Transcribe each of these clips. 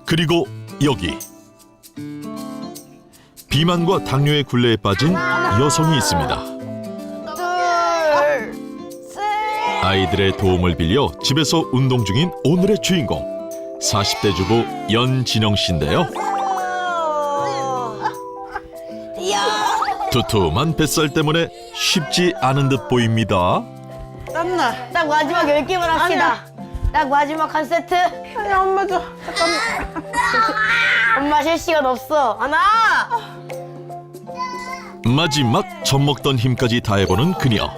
그리고 여기 비만과 당뇨의 굴레에 빠진 여성이 있습니다. 둘, 셋. 아이들의 도움을 빌려 집에서 운동 중인 오늘의 주인공 40대 주부 연진영 씨인데요. 야. 두툼한 뱃살 때문에 쉽지 않은 듯 보입니다. 땀나. 딱 마지막 10개만 합시다. 딱 마지막 한 세트. 아니 엄마 줘. 잠깐만. 엄마 쉴 시간 없어. 하나. 마지막 젖먹던 힘까지 다해보는 그녀.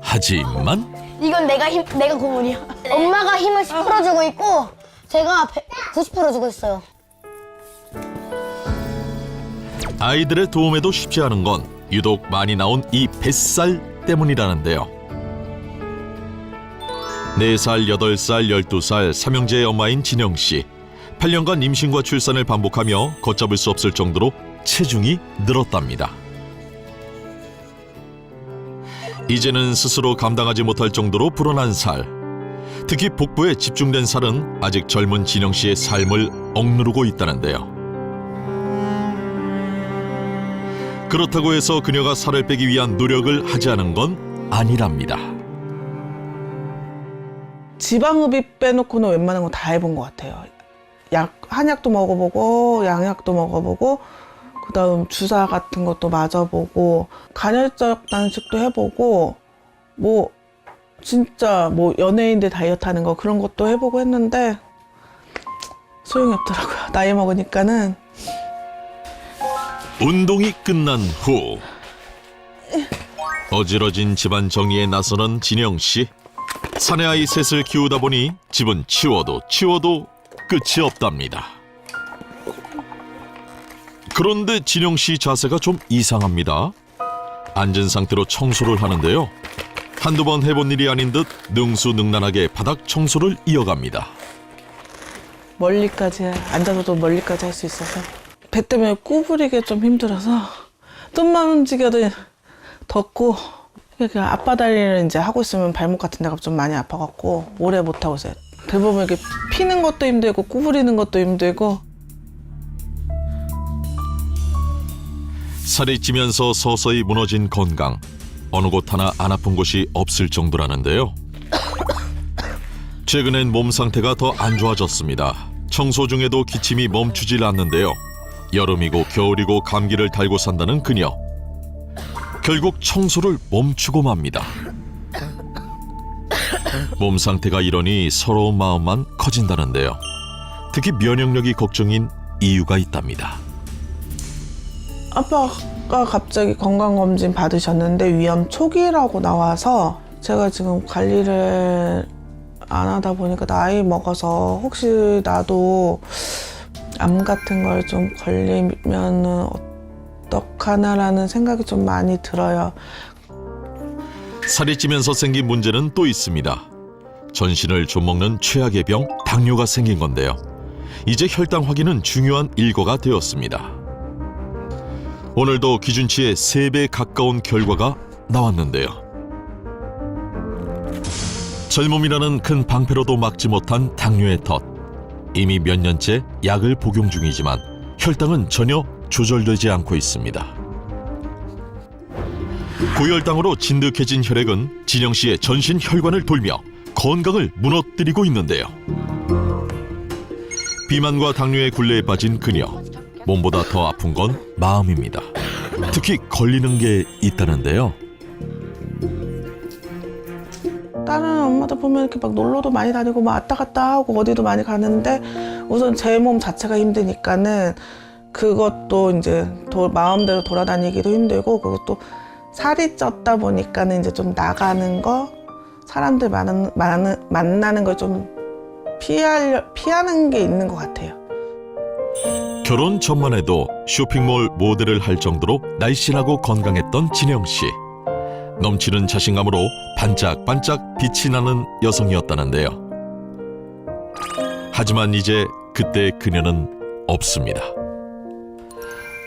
하지만 이건 내가 고문이야. 엄마가 힘을 10% 주고 있고 제가 90% 주고 있어요. 아이들의 도움에도 쉽지 않은 건 유독 많이 나온 이 뱃살 때문이라는데요. 4살, 8살, 12살 삼형제의 엄마인 진영 씨. 8년간 임신과 출산을 반복하며 걷잡을 수 없을 정도로 체중이 늘었답니다. 이제는 스스로 감당하지 못할 정도로 불어난 살. 특히 복부에 집중된 살은 아직 젊은 진영 씨의 삶을 억누르고 있다는데요. 그렇다고 해서 그녀가 살을 빼기 위한 노력을 하지 않은 건 아니랍니다. 지방흡입 빼놓고는 웬만한 거 다 해본 것 같아요. 한약도 먹어보고 양약도 먹어보고 그다음 주사 같은 것도 맞아보고 간헐적 단식도 해보고 뭐 진짜 뭐 연예인들 다이어트 하는 거 그런 것도 해보고 했는데 소용이 없더라고요. 나이 먹으니까는. 운동이 끝난 후 어지러진 집안 정리에 나서는 진영 씨. 사내 아이 셋을 키우다 보니 집은 치워도 끝이 없답니다. 그런데 진영 씨 자세가 좀 이상합니다. 앉은 상태로 청소를 하는데요. 한두 번 해본 일이 아닌 듯 능수능란하게 바닥 청소를 이어갑니다. 멀리까지 앉아서도 멀리까지 할 수 있어서 배 때문에 구부리기 좀 힘들어서 뜸만 움직여도 덥고 그러니까 앞바다리를 이제 하고 있으면 발목 같은 데가 좀 많이 아파갖고 오래 못 하고 있어요. 대부분 이렇게 피는 것도 힘들고 구부리는 것도 힘들고. 살이 찌면서 서서히 무너진 건강. 어느 곳 하나 안 아픈 곳이 없을 정도라는데요. 최근엔 몸 상태가 더 안 좋아졌습니다. 청소 중에도 기침이 멈추질 않는데요. 여름이고 겨울이고 감기를 달고 산다는 그녀. 결국 청소를 멈추고 맙니다. 몸 상태가 이러니 서러운 마음만 커진다는데요. 특히 면역력이 걱정인 이유가 있답니다. 아빠가 갑자기 건강검진 받으셨는데 위암 초기라고 나와서 제가 지금 관리를 안 하다 보니까 나이 먹어서 혹시 나도 암 같은 걸 좀 걸리면은 어떡하나라는 생각이 좀 많이 들어요. 살이 찌면서 생긴 문제는 또 있습니다. 전신을 좀먹는 최악의 병 당뇨가 생긴 건데요. 이제 혈당 확인은 중요한 일과가 되었습니다. 오늘도 기준치의 3배 가까운 결과가 나왔는데요. 젊음이라는 큰 방패로도 막지 못한 당뇨의 덫. 이미 몇 년째 약을 복용 중이지만 혈당은 전혀 조절되지 않고 있습니다. 고혈당으로 진득해진 혈액은 진영 씨의 전신 혈관을 돌며 건강을 무너뜨리고 있는데요. 비만과 당뇨의 굴레에 빠진 그녀. 몸보다 더 아픈 건 마음입니다. 특히 걸리는 게 있다는데요. 다른 엄마들 보면 이렇게 막 놀러도 많이 다니고 막 왔다 갔다 하고 어디도 많이 가는데 우선 제 몸 자체가 힘드니까는 그것도 이제 마음대로 돌아다니기도 힘들고 그것도 살이 쪘다 보니까는 이제 좀 나가는 거 사람들 만나는 걸 좀 피하는 게 있는 것 같아요. 결혼 전만 해도 쇼핑몰 모델을 할 정도로 날씬하고 건강했던 진영 씨. 넘치는 자신감으로 반짝반짝 빛이 나는 여성이었다는데요. 하지만 이제 그때의 그녀는 없습니다.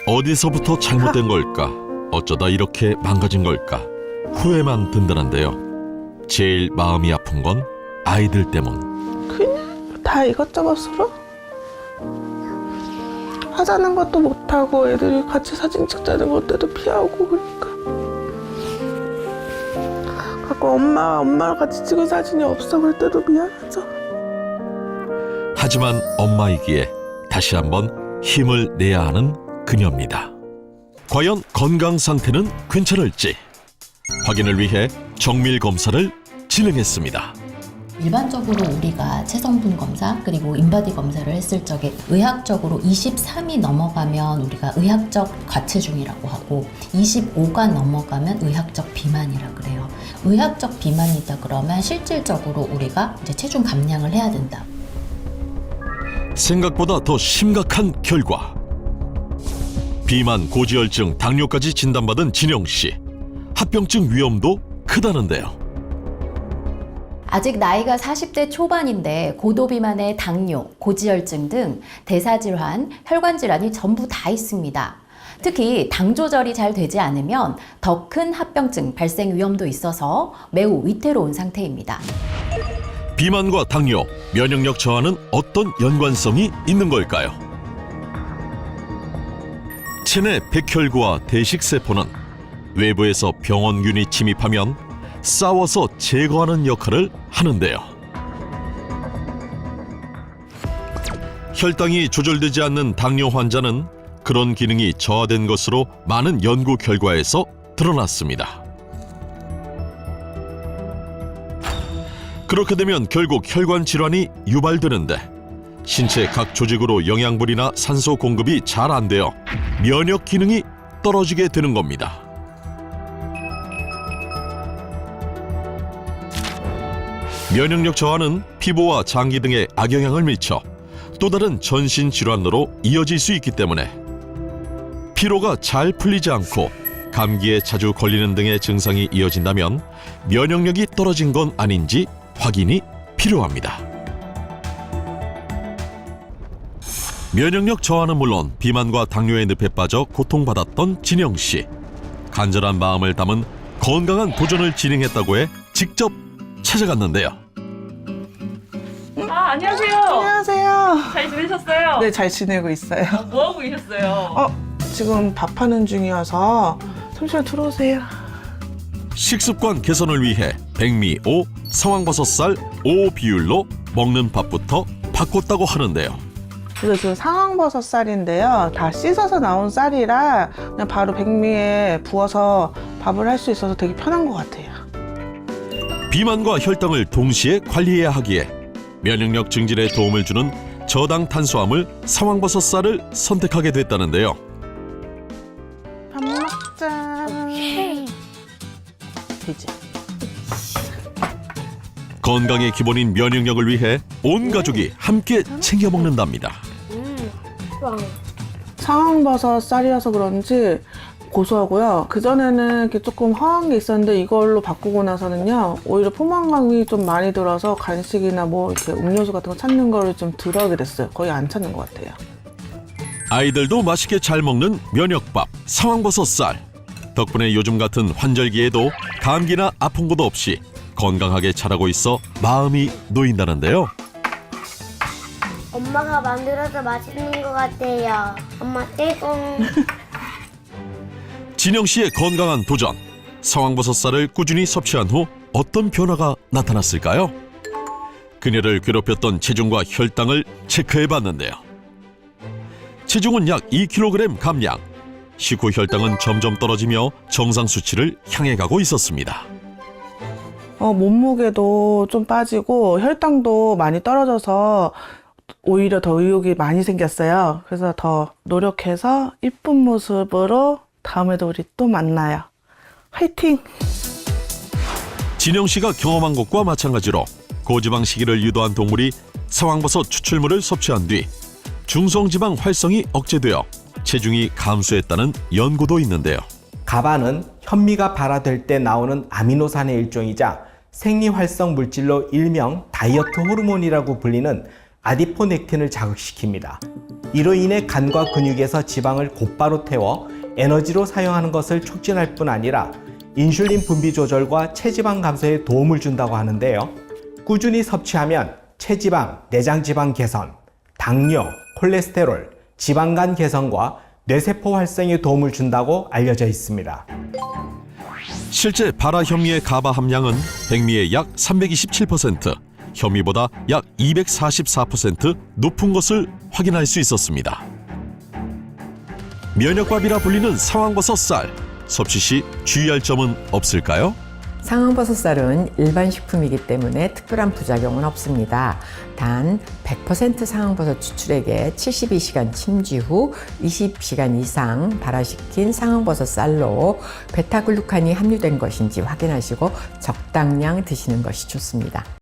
어디서부터 잘못된 걸까? 어쩌다 이렇게 망가진 걸까? 후회만 든다는데요. 제일 마음이 아픈 건 아이들 때문. 그냥 다 이것저것으로 하자는 것도 못하고 애들이 같이 사진 찍자는 것도 피하고 그러니까 가끔 엄마랑 같이 찍은 사진이 없어 그럴 때도 미안하죠. 하지만 엄마이기에 다시 한번 힘을 내야 하는 그녀입니다. 과연 건강 상태는 괜찮을지 확인을 위해 정밀 검사를 진행했습니다. 일반적으로 우리가 체성분 검사 그리고 인바디 검사를 했을 적에 의학적으로 23이 넘어가면 우리가 의학적 과체중이라고 하고 25가 넘어가면 의학적 비만이라 그래요. 의학적 비만이다 그러면 실질적으로 우리가 이제 체중 감량을 해야 된다. 생각보다 더 심각한 결과. 비만, 고지혈증, 당뇨까지 진단받은 진영 씨. 합병증 위험도 크다는데요. 아직 나이가 40대 초반인데 고도비만에 당뇨, 고지혈증 등 대사질환, 혈관질환이 전부 다 있습니다. 특히 당 조절이 잘 되지 않으면 더 큰 합병증 발생 위험도 있어서 매우 위태로운 상태입니다. 비만과 당뇨, 면역력 저하는 어떤 연관성이 있는 걸까요? 체내 백혈구와 대식세포는 외부에서 병원균이 침입하면 싸워서 제거하는 역할을 하는데요. 혈당이 조절되지 않는 당뇨 환자는 그런 기능이 저하된 것으로 많은 연구 결과에서 드러났습니다. 그렇게 되면 결국 혈관 질환이 유발되는데 신체 각 조직으로 영양분이나 산소 공급이 잘 안 되어 면역 기능이 떨어지게 되는 겁니다. 면역력 저하는 피부와 장기 등에 악영향을 미쳐 또 다른 전신 질환으로 이어질 수 있기 때문에 피로가 잘 풀리지 않고 감기에 자주 걸리는 등의 증상이 이어진다면 면역력이 떨어진 건 아닌지 확인이 필요합니다. 면역력 저하는 물론 비만과 당뇨의 늪에 빠져 고통받았던 진영 씨. 간절한 마음을 담은 건강한 도전을 진행했다고 해 직접 찾아갔는데요. 아, 안녕하세요. 안녕하세요. 잘 지내셨어요? 네, 잘 지내고 있어요. 뭐 하고 계셨어요? 지금 밥하는 중이어서 잠시만 들어오세요. 식습관 개선을 위해 백미 5, 상황버섯살 5 비율로 먹는 밥부터 바꿨다고 하는데요. 그래서 지금 상황버섯 쌀인데요. 다 씻어서 나온 쌀이라 그냥 바로 백미에 부어서 밥을 할 수 있어서 되게 편한 것 같아요. 비만과 혈당을 동시에 관리해야 하기에 면역력 증진에 도움을 주는 저당 탄수화물 상황버섯살을 선택하게 됐다는데요. 밥 먹자. 되지. 건강의 기본인 면역력을 위해 온 가족이 함께 챙겨 먹는답니다. 상황버섯 쌀이라서 그런지 고소하고요. 그전에는 이렇게 조금 허한 게 있었는데 이걸로 바꾸고 나서는요. 오히려 포만감이 좀 많이 들어서 간식이나 뭐 이렇게 음료수 같은 거 찾는 거를 좀 덜 하게 됐어요. 거의 안 찾는 것 같아요. 아이들도 맛있게 잘 먹는 면역밥 상황버섯살. 덕분에 요즘 같은 환절기에도 감기나 아픈 것도 없이 건강하게 자라고 있어 마음이 놓인다는데요. 엄마가 만들어서 맛있는 것 같아요. 엄마 떼공. 진영 씨의 건강한 도전. 상황버섯살을 꾸준히 섭취한 후 어떤 변화가 나타났을까요? 그녀를 괴롭혔던 체중과 혈당을 체크해봤는데요. 체중은 약 2kg 감량. 식후 혈당은 점점 떨어지며 정상 수치를 향해 가고 있었습니다. 몸무게도 좀 빠지고 혈당도 많이 떨어져서 오히려 더 의욕이 많이 생겼어요. 그래서 더 노력해서 이쁜 모습으로 다음에도 우리 또 만나요. 화이팅! 진영 씨가 경험한 것과 마찬가지로 고지방 시기를 유도한 동물이 상황버섯 추출물을 섭취한 뒤 중성지방 활성이 억제되어 체중이 감소했다는 연구도 있는데요. 가바는 현미가 발화될 때 나오는 아미노산의 일종이자 생리활성 물질로 일명 다이어트 호르몬이라고 불리는 아디포넥틴을 자극시킵니다. 이로 인해 간과 근육에서 지방을 곧바로 태워 에너지로 사용하는 것을 촉진할 뿐 아니라 인슐린 분비 조절과 체지방 감소에 도움을 준다고 하는데요. 꾸준히 섭취하면 체지방, 내장지방 개선, 당뇨, 콜레스테롤, 지방간 개선과 뇌세포 활성에 도움을 준다고 알려져 있습니다. 실제 바라 현미의 가바 함량은 백미의 약 327%, 현미보다 약 244% 높은 것을 확인할 수 있었습니다. 면역밥이라 불리는 상황버섯 쌀, 섭취 시 주의할 점은 없을까요? 상황버섯쌀은 일반 식품이기 때문에 특별한 부작용은 없습니다. 단 100% 상황버섯 추출액에 72시간 침지 후 20시간 이상 발화시킨 상황버섯쌀로 베타글루칸이 함유된 것인지 확인하시고 적당량 드시는 것이 좋습니다.